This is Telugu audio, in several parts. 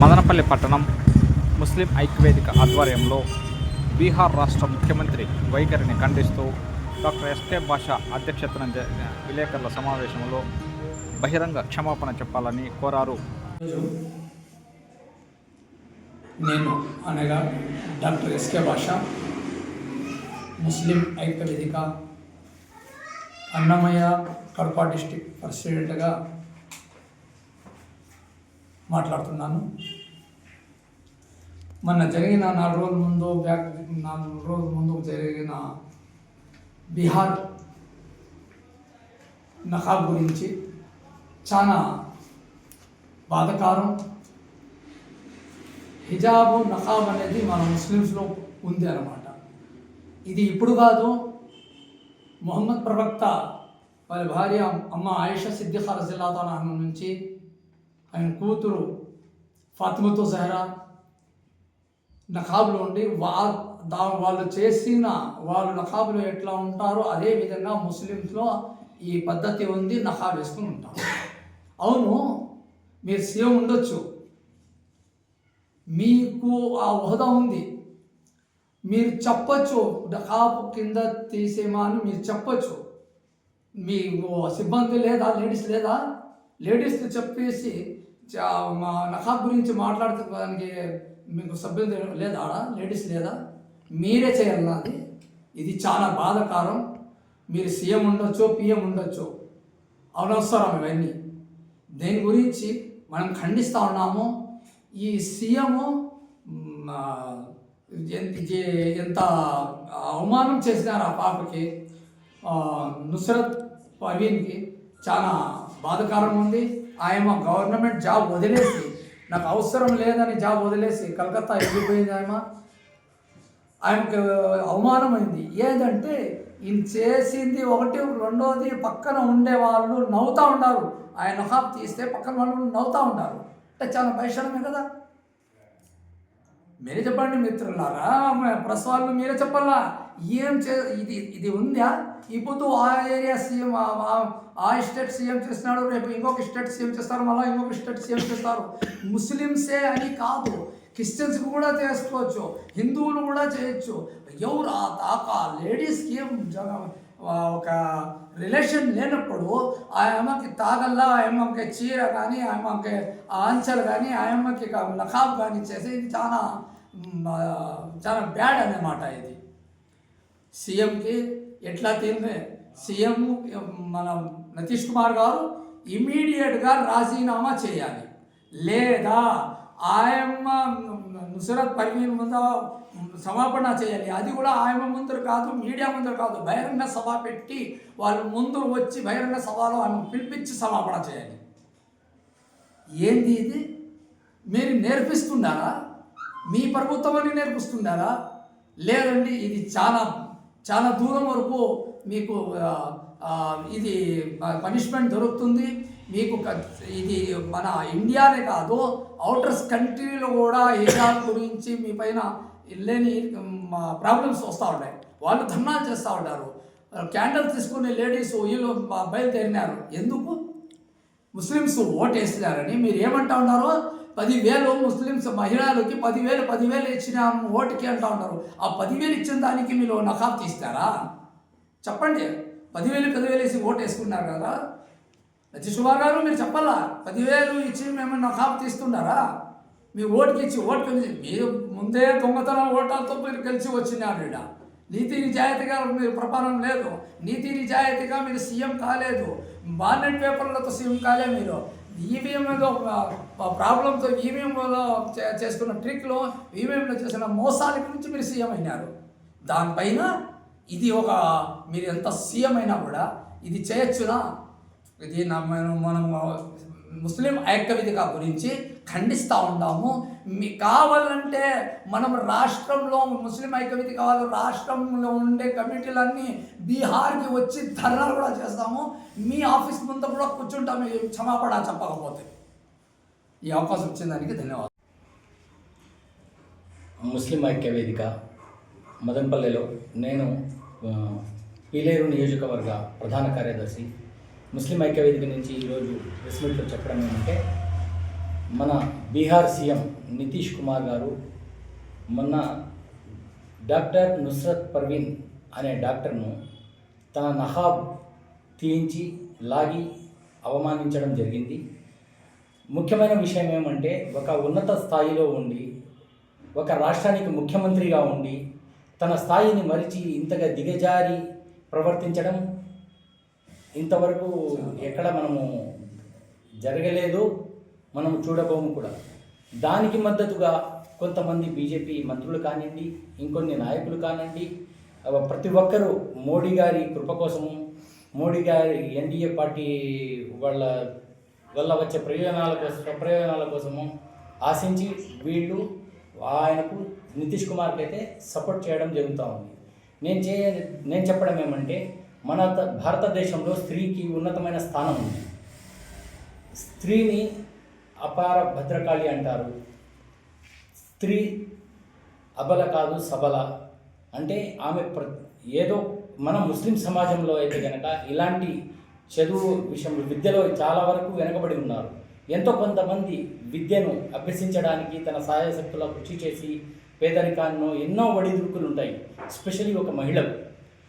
మదనపల్లి పట్టణం ముస్లిం ఐక్యవేదిక ఆధ్వర్యంలో బీహార్ రాష్ట్ర ముఖ్యమంత్రి వైఖరిని ఖండిస్తూ డాక్టర్ ఎస్కే భాషా అధ్యక్షతన జరిగిన విలేకరుల సమావేశంలో బహిరంగ క్షమాపణ చెప్పాలని కోరారు. నేను అనగా డాక్టర్ ఎస్కే భాషా ముస్లిం ఐక్యవేదిక అన్నమయ్య కడప డిస్టిక్ ప్రెసిడెంట్గా మాట్లాడుతున్నాను. మొన్న జరిగిన 4 రోజుల ముందు జరిగిన బీహార్ నఖాబ్ గురించి చాలా బాధాకరం. హిజాబు నఖాబ్ అనేది మన ముస్లిమ్స్లో ఉంది అన్నమాట. ఇది ఇప్పుడు కాదు, మొహమ్మద్ ప్రవక్త వాళ్ళ భార్య అమ్మ ఆయిషా సిద్దిఖా రజియల్లాహు తఆలా అన్హా నుంచి ఆయన కూతురు ఫాతిమాతో జహరా నఖాబ్లో ఉండి వాళ్ళు నఖాబ్లో ఎట్లా ఉంటారో అదే విధంగా ముస్లిమ్స్లో ఈ పద్ధతి ఉంది, నఖాబ్ వేసుకుని ఉంటారు. అవును, మీరు సీఎం ఉండొచ్చు, మీకు ఆ హోదా ఉంది, మీరు చెప్పచ్చు నఖాబ్ కింద తీసేమా అని మీరు చెప్పచ్చు. మీ సిబ్బంది లేదా, లేడీస్ చెప్పేసి మా నఖాబ్ గురించి మాట్లాడుకోవడానికి మీకు సభ్యులు లేదా, లేడీస్ లేదా, మీరే చేయాలి. ఇది చాలా బాధాకరం. మీరు సీఎం ఉండొచ్చు, పిఎం ఉండొచ్చు, అనవసరం ఇవన్నీ. దేని గురించి మనం ఖండిస్తూ ఉన్నాము. ఈ సీఎం ఎంత అవమానం చేసినారు ఆ పాపకి, నుస్రత్ పర్వీన్కి. చాలా బాధాకరం ఉంది. ఆయన గవర్నమెంట్ జాబ్ వదిలేసి, నాకు అవసరం లేదని జాబ్ వదిలేసి కలకత్తా వెళ్ళిపోయింది. ఆయనకు అవమానమైంది. ఏదంటే ఈయన చేసింది ఒకటి, రెండోది పక్కన ఉండే వాళ్ళు నవ్వుతూ ఉన్నారు. ఆయన నఖాబ్ తీస్తే పక్కన వాళ్ళు నవ్వుతూ ఉంటారు. అంటే చాలా భయషణమే కదా. మీరే చెప్పండి మిత్రులారా, ప్రెస్ వాళ్ళు మీరే చెప్పాలా. ఇది ఉందా? ఇప్పుడు ఆ ఏరియా సీఎం, ఆ స్టేట్ సీఎం చేస్తున్నాడు, రేపు ఇంకొక స్టేట్ సీఎం చేస్తారు, మళ్ళీ ఇంకొక స్టేట్ సీఎం చేస్తారు. ముస్లిమ్సే అని కాదు, క్రిస్టియన్స్కి కూడా చేసుకోవచ్చు, హిందువులు కూడా చేయొచ్చు. ఎవరు ఆ దాకా లేడీస్కి ఒక రిలేషన్ లేనప్పుడు ఆ అమ్మకి తాగల్లా, ఆ అమ్మకి చీర కానీ, ఆ అమ్మకి ఆంచలు కానీ, ఆ అమ్మకి నఖాబ్ కానీ చేసి ఇది చాలా బ్యాడ్ అన్నమాట. ఇది సీఎంకి ఎట్లా తిరిగి సీఎం మన నితీష్ కుమార్ గారు ఇమీడియట్గా రాజీనామా చేయాలి, లేదా ఆయమ్మ నుస్రత్ పర్వీన్ ముందు క్షమాపణ చేయాలి. అది కూడా ఆయమ్మ ముందర కాదు, మీడియా ముందర కాదు, బహిరంగ సభ పెట్టి వాళ్ళు ముందు వచ్చి బహిరంగ సభలో ఆమె పిలిపించి క్షమాపణ చేయాలి. ఏంది ఇది? మీరు నేర్పిస్తున్నారా? మీ ప్రభుత్వాన్ని నేర్పిస్తున్నారా? లేదండి, ఇది చాలా దూరం వరకు మీకు ఇది పనిష్మెంట్ దొరుకుతుంది మీకు. ఇది మన ఇండియానే కాదు, అవుటర్స్ కంట్రీలో కూడా హిజాబ్ గురించి మీ పైన లేని ప్రాబ్లమ్స్ వస్తూ ఉంటాయి. వాళ్ళు ధర్నాలు చేస్తూ ఉంటారు. క్యాండిల్ తీసుకునే లేడీస్ వీళ్ళు బయలుదేరినారు. ఎందుకు? ముస్లిమ్స్ ఓటు వేస్తున్నారని. మీరు ఏమంటా ఉన్నారో 10,000 ముస్లిమ్స్ మహిళలకి 10,000 ఇచ్చిన ఓటుకి అంటూ ఉంటారు. ఆ 10,000 ఇచ్చిన దానికి మీరు నఖాబ్ తీస్తారా? చెప్పండి. 10,000 వేసి ఓటు వేసుకున్నారు కదా. నితీష్ కుమార్ గారు మీరు చెప్పాలా, 10,000 ఇచ్చి మేము నఖాబ్ తీస్తున్నారా? మీ ఓటుకి ఇచ్చి మీరు ముందే దొంగతనం ఓటాలతో మీరు కలిసి వచ్చినారు. ఇక్కడ నీతి నిజాయితీగా మీరు ప్రపారం లేదు, నీతి నిజాయితీగా మీరు సీఎం కాలేదు, బాలెట్ పేపర్లతో సీఎం కాలే. మీరు ఈవీఎంలో ప్రాబ్లంతో ఈవీఎంలో చేసుకున్న ట్రిక్లో, ఈవీఎంలో చేసిన మోసాల గురించి మీరు సీఎం అయినారు. దానిపైన ఇది మీరు ఎంత సీఎం అయినా కూడా ఇది చేయొచ్చునా? ఇది మనం ముస్లిం ఐక్యవేదిక గురించి ఖండిస్తూ ఉంటాము. మీకు కావాలంటే మనం రాష్ట్రంలో ముస్లిం ఐక్యవేదిక వాళ్ళు రాష్ట్రంలో ఉండే కమిటీలన్నీ బీహార్కి వచ్చి ధర్నాలు కూడా చేస్తాము. మీ ఆఫీస్ ముందు కూడా కూర్చుంటాము క్షమాపణ చెప్పకపోతే. ఈ అవకాశం ఇచ్చిన దానికి ధన్యవాదాలు. ముస్లిం ఐక్యవేదిక మదనపల్లిలో నేను పీలేరు నియోజకవర్గ ప్రధాన కార్యదర్శి. ముస్లిం ఐక్యవేదిక నుంచి ఈరోజు ప్రెస్ మీట్లో చెప్పడం ఏమంటే, మన బీహార్ సీఎం నితీష్ కుమార్ గారు మొన్న డాక్టర్ నుస్రత్ పర్వీన్ అనే డాక్టర్ను తన నహాబ్ తీయించి లాగి అవమానించడం జరిగింది. ముఖ్యమైన విషయం ఏమంటే, ఒక ఉన్నత స్థాయిలో ఉండి ఒక రాష్ట్రానికి ముఖ్యమంత్రిగా ఉండి తన స్థాయిని మరిచి ఇంతగా దిగజారి ప్రవర్తించడం ఇంతవరకు ఎక్కడ మనము జరగలేదు, మనం చూడబోము కూడా. దానికి మద్దతుగా కొంతమంది బీజేపీ మంత్రులు కానివ్వండి, ఇంకొన్ని నాయకులు కానివ్వండి, ప్రతి ఒక్కరూ మోడీ గారి కృప కోసము, మోడీ గారి ఎన్డీఏ పార్టీ వల్ల వచ్చే స్వప్రయోజనాల కోసము ఆశించి వీళ్ళు ఆయనకు నితీష్ కుమార్కి అయితే సపోర్ట్ చేయడం జరుగుతూ ఉంది. నేను చెప్పడం ఏమంటే, మన భారతదేశంలో స్త్రీకి ఉన్నతమైన స్థానం ఉంది. స్త్రీని అపార భద్రకాళి అంటారు. స్త్రీ అబల కాదు సబల. అంటే ఆమె ఏదో మన ముస్లిం సమాజంలో అయితే కనుక ఇలాంటి చదువు విషయంలో విద్యలో చాలా వరకు వెనకబడి ఉన్నారు. ఎంతో కొంతమంది విద్యను అభ్యసించడానికి తన సహాయశక్తుల కృషి చేసి పేదరికాన్ని ఎన్నో ఒడిదుడుకులు ఉంటాయి, ఎస్పెషలీ ఒక మహిళకు.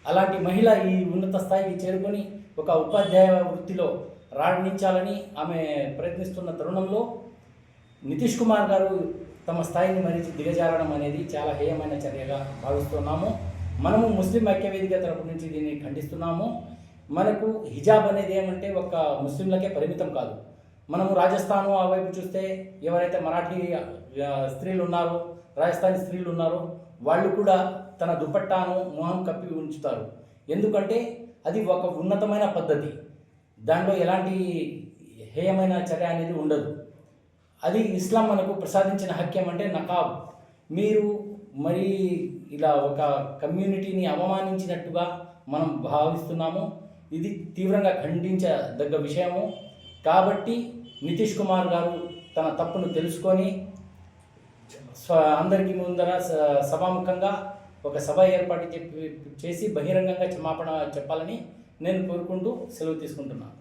అలాంటి మహిళ ఈ ఉన్నత స్థాయికి చేరుకొని ఒక ఉపాధ్యాయ వృత్తిలో రాణించాలని ఆమె ప్రయత్నిస్తున్న తరుణంలో నితీష్ కుమార్ గారు తమ స్థాయిని మరిచి దిగజారడం అనేది చాలా హేయమైన చర్యగా భావిస్తున్నాము. మనము ముస్లిం ఐక్యవేదిక తరపు నుంచి దీన్ని ఖండిస్తున్నాము. మనకు హిజాబ్ అనేది ఏమంటే ఒక ముస్లింలకే పరిమితం కాదు. మనము రాజస్థాను ఆ వైపు చూస్తే ఎవరైతే మరాఠీ స్త్రీలు ఉన్నారో, రాజస్థానీ స్త్రీలు ఉన్నారో వాళ్ళు కూడా తన దుపట్టాను మొహం కప్పి ఉంచుతారు. ఎందుకంటే అది ఒక ఉన్నతమైన పద్ధతి, దాంట్లో ఎలాంటి హేయమైన చర్య అనేది ఉండదు. అది ఇస్లాం మనకు ప్రసాదించిన హక్యం అంటే నకాబ్. మీరు మరి ఇలా ఒక కమ్యూనిటీని అవమానించినట్టుగా మనం భావిస్తున్నాము. ఇది తీవ్రంగా ఖండించదగ్గ విషయము. కాబట్టి నితీష్ కుమార్ గారు తన తప్పును తెలుసుకొని అందరికీ ముందర సభాముఖంగా ఒక సభ ఏర్పాటు చేసి బహిరంగంగా క్షమాపణ చెప్పాలని నేను కోరుకుంటూ సెలవు తీసుకుంటున్నాను.